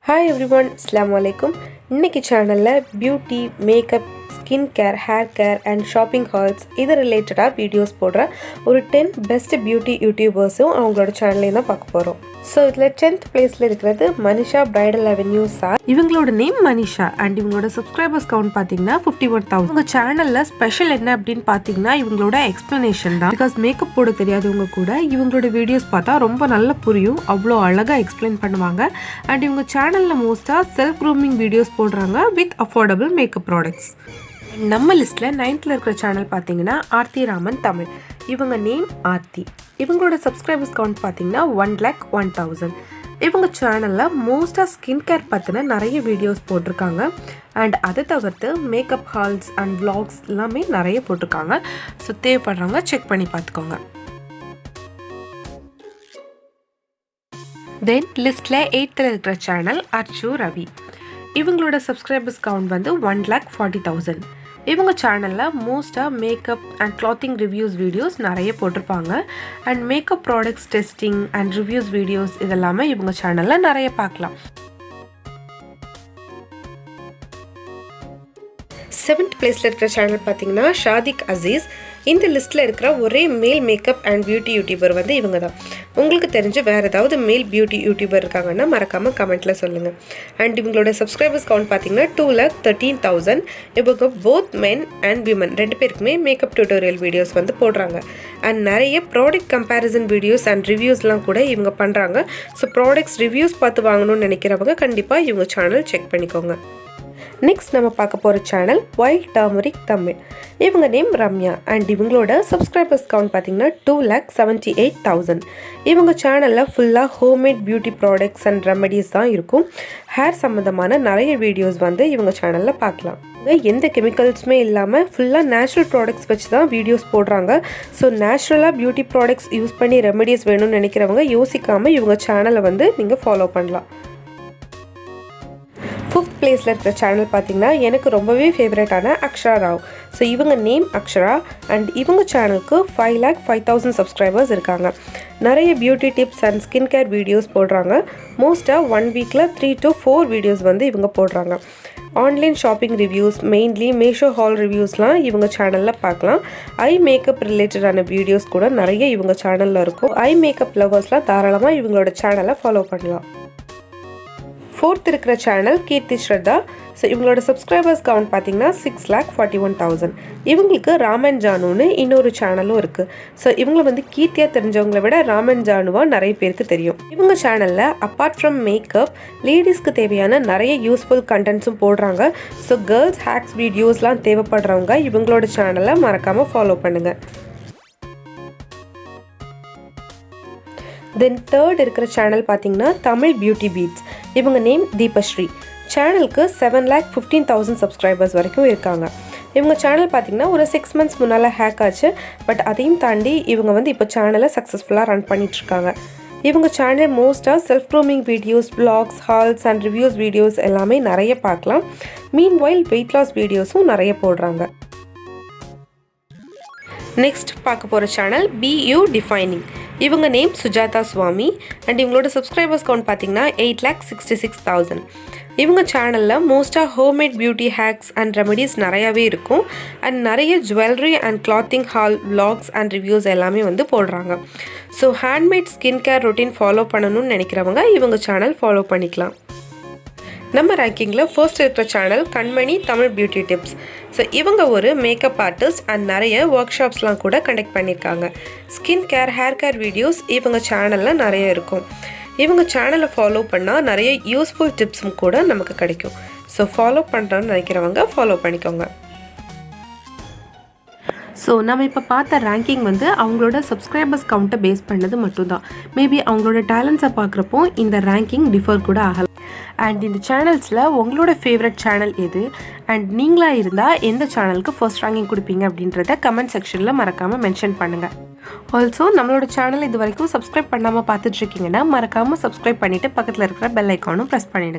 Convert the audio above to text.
Hi everyone, Assalamualaikum. இன்னைக்கு சேனல்ல beauty, makeup, skin care, hair care and shopping hauls இது ரிலேட்டடாக வீடியோஸ் போடுற ஒரு 10 பெஸ்ட் பியூட்டி யூடியூபர்ஸும் அவங்களோட சேனல்லையும் தான் பார்க்க போகிறோம். ஸோ இதில் 10th பிளேஸில் இருக்கிறது Manishabridalavenue சார். இவங்களோட நேம் மனிஷா அண்ட் இவங்களோட சப்ஸ்கிரைபர்ஸ் கவுண்ட் பார்த்தீங்கன்னா 51,000. இவங்க சேனலில் ஸ்பெஷல் என்ன அப்படின்னு பார்த்தீங்கன்னா இவங்களோட எக்ஸ்பிளனேஷன் தான். பிகாஸ் மேக்கப் போட தெரியாதவங்க கூட இவங்களோட வீடியோஸ் பார்த்தா ரொம்ப நல்லா புரியும், அவ்வளோ அழகாக எக்ஸ்பிளைன் பண்ணுவாங்க. அண்ட் இவங்க சேனலில் மோஸ்ட்டாக செல்ஃப் க்ரூமிங் வீடியோஸ் போடுறாங்க வித் அஃபோர்டபுள் மேக்கப் ப்ராடக்ட்ஸ். நம்ம லிஸ்ட்டில் 9th இருக்கிற சேனல் பார்த்தீங்கன்னா ஆர்த்தி ராமன் தமிழ். இவங்க நேம் ஆர்த்தி. இவங்களோட சப்ஸ்கிரைபர்ஸ் கவுண்ட் பார்த்தீங்கன்னா 1,01,000. இவங்க சேனலில் மோஸ்ட்டாக ஸ்கின் கேர் பற்றின நிறைய வீடியோஸ் போட்டிருக்காங்க. அண்ட் அதை தவிர்த்து மேக்கப் ஹால்ஸ் அண்ட் விளாக்ஸ் எல்லாமே நிறைய போட்டிருக்காங்க. ஸோ தேவைப்படுறவங்க செக் பண்ணி பார்த்துக்கோங்க. தென் லிஸ்ட்டில் 8th இருக்கிற சேனல் அர்ச்சு ரவி. இவங்களோட சப்ஸ்கிரைபர்ஸ் கவுண்ட் வந்து 1,40,000. இவங்க சேனலில் மோஸ்ட்டாக makeup and clothing reviews videos நிறைய போட்டிருப்பாங்க. And makeup products testing and reviews videos இதெல்லாமே இவங்க சேனலில் நிறைய பார்க்கலாம். 7th பிளேஸில் இருக்கிற சேனல் பார்த்தீங்கன்னா shadhik Azeez. இந்த லிஸ்ட்டில் இருக்கிற ஒரே மேல் மேக்கப் அண்ட் பியூட்டி யூடியூபர் வந்து இவங்க தான். உங்களுக்கு தெரிஞ்ச வேறு ஏதாவது மேல் பியூட்டி யூடியூபர் இருக்காங்கன்னா மறக்காமல் கமெண்ட்டில் சொல்லுங்கள். அண்ட் இவங்களோட சப்ஸ்கிரைபர்ஸ் கவுண்ட் பார்த்தீங்கன்னா 2,13,000. இவங்க போத் மென் அண்ட் விமன் ரெண்டு பேருக்குமே மேக்கப் டியூட்டோரியல் வீடியோஸ் வந்து போடுறாங்க. அண்ட் நிறைய ப்ராடக்ட் கம்பேரிசன் வீடியோஸ் அண்ட் ரிவ்யூஸ்லாம் கூட இவங்க பண்ணுறாங்க. ஸோ ப்ராடக்ட்ஸ் ரிவ்யூஸ் பார்த்து வாங்கணும்னு நினைக்கிறவங்க கண்டிப்பாக இவங்க சேனல் செக் பண்ணிக்கோங்க. நெக்ஸ்ட் நம்ம பார்க்க போகிற சேனல் Wildturmeric Tamil. இவங்க நேம் ரம்யா அண்ட் இவங்களோட சப்ஸ்கிரைபர்ஸ் கவுண்ட் பார்த்தீங்கன்னா 2,78,000. இவங்க சேனலில் ஃபுல்லாக homemade beauty products and remedies தான் இருக்கும். ஹேர் சம்மந்தமான நிறைய வீடியோஸ் வந்து இவங்க சேனலில் பார்க்கலாம். எந்த கெமிக்கல்ஸுமே இல்லாமல் ஃபுல்லாக நேச்சுரல் ப்ராடக்ட்ஸ் வச்சு தான் வீடியோஸ் போடுறாங்க. ஸோ நேச்சுரலாக பியூட்டி ப்ராடக்ட்ஸ் யூஸ் பண்ணி ரெமடிஸ் வேணும்னு நினைக்கிறவங்க யோசிக்காமல் இவங்க சேனலை வந்து நீங்கள் ஃபாலோ பண்ணலாம். 5th பிளேஸில் இருக்கிற சேனல் பார்த்தீங்கன்னா எனக்கு ரொம்பவே ஃபேவரட்டான அக்ஷரா ராவ். ஸோ இவங்க நேம் அக்ஷரா அண்ட் இவங்க சேனலுக்கு 5,05,000 சப்ஸ்கிரைபர்ஸ் இருக்காங்க. நிறைய beauty tips and skin care videos போடுறாங்க. மோஸ்ட்டாக 1 வீக்கில் 3 to 4 வீடியோஸ் வந்து இவங்க போடுறாங்க. Online shopping reviews, mainly Meesho haul ரிவ்யூஸ்லாம் இவங்க சேனலில் பார்க்கலாம். ஐ மேக்கப் ரிலேட்டடான வீடியோஸ் கூட நிறைய இவங்க சேனலில் இருக்கும். ஐ மேக்கப் லவர்ஸ்லாம் தாராளமாக இவங்களோட சேனலை ஃபாலோ பண்ணலாம். 4th இருக்கிற சேனல் கீர்த்தி shrathah. ஸோ இவங்களோட சப்ஸ்கிரைபர்ஸ் கவுண்ட் பார்த்தீங்கன்னா 6,41,000. இவங்களுக்கு ராமன் ஜானுன்னு இன்னொரு சேனலும் இருக்குது. ஸோ இவங்களை வந்து கீர்த்தியாக தெரிஞ்சவங்களை விட ராமன் ஜானுவாக நிறைய பேருக்கு தெரியும். இவங்க சேனலில் அப்பார்ட் ஃப்ரம் மேக்கப் லேடிஸ்க்கு தேவையான நிறைய யூஸ்ஃபுல் கண்டென்ட்ஸும் போடுறாங்க. ஸோ கேர்ள்ஸ் ஹேக்ஸ் வீடியோஸ்லாம் தேவைப்படுறவங்க இவங்களோட சேனலை மறக்காமல் ஃபாலோ பண்ணுங்கள். தென் 3rd இருக்கிற சேனல் பார்த்தீங்கன்னா தமிழ் பியூட்டி பீட்ஸ். இவங்க நேம் தீபஸ்ரீ. சேனலுக்கு 7,15,000 சப்ஸ்கிரைபர்ஸ் வரைக்கும் இருக்காங்க. இவங்க சேனல் பார்த்தீங்கன்னா ஒரு 6 months முன்னால் ஹேக் ஆச்சு. பட் அதையும் தாண்டி இவங்க வந்து இப்போ சேனலை சக்ஸஸ்ஃபுல்லாக ரன் பண்ணிகிட்ருக்காங்க. இவங்க சேனல் மோஸ்ட்டாக self grooming videos, vlogs, hauls and reviews videos எல்லாமே நிறைய பார்க்கலாம். மீன்வைல் வெயிட் லாஸ் வீடியோஸும் நிறைய போடுறாங்க. நெக்ஸ்ட் பார்க்க போகிற சேனல் BeYouDefining. இவங்க நேம் சுஜாதா சுவாமி அண்ட் இவங்களோட சப்ஸ்கிரைபர்ஸ் கவுண்ட் பார்த்தீங்கன்னா 8,66,000. இவங்க சேனலில் மோஸ்ட்டாக homemade beauty hacks and remedies நிறையாவே இருக்கும். அண்ட் நிறைய jewellery and clothing hall vlogs and reviews எல்லாமே வந்து போடுறாங்க. So handmade skin care routine follow பண்ணணும்னு நினைக்கிறவங்க இவங்க சேனல் ஃபாலோ பண்ணிக்கலாம். நம்ம ரேங்கிங்கில் ஃபர்ஸ்ட் இருக்கிற சேனல் கண்மணி தமிழ் பியூட்டி டிப்ஸ். ஸோ இவங்க ஒரு மேக்கப் ஆர்டிஸ்ட் அண்ட் நிறைய ஒர்க் ஷாப்ஸ்லாம் கூட கண்டக்ட் பண்ணியிருக்காங்க. Skin care, hair care videos இவங்க சேனலில் நிறைய இருக்கும். இவங்க சேனலை ஃபாலோ பண்ணால் நிறைய யூஸ்ஃபுல் டிப்ஸும் கூட நமக்கு கிடைக்கும். ஸோ ஃபாலோ பண்ணுறோன்னு நினைக்கிறவங்க ஃபாலோ பண்ணிக்கோங்க. ஸோ நம்ம இப்போ பார்த்த ரேங்கிங் வந்து அவங்களோட சப்ஸ்கிரைபர்ஸ் கவுண்ட்டை பேஸ் பண்ணது மட்டும்தான். மேபி அவங்களோட டேலண்ட்ஸை பார்க்குறப்போ இந்த ரேங்கிங் டிஃபர் கூட ஆகலாம். அண்ட் இந்த சேனல்ஸில் உங்களோட ஃபேவரட் சேனல் எது அண்ட் நீங்களாக இருந்தால் எந்த சேனலுக்கு ஃபர்ஸ்ட் ரேங்கிங் கொடுப்பீங்க அப்படின்றத கமெண்ட் செக்ஷனில் மறக்காமல் மென்ஷன் பண்ணுங்கள். ஆல்சோ நம்மளோட சேனல் இது வரைக்கும் சப்ஸ்கிரைப் பண்ணாமல் பார்த்துட்ருக்கீங்கன்னா மறக்காமல் சப்ஸ்கிரைப் பண்ணிவிட்டு பக்கத்தில் இருக்கிற பெல் ஐக்கானும் ப்ரெஸ் பண்ணிவிடுங்க.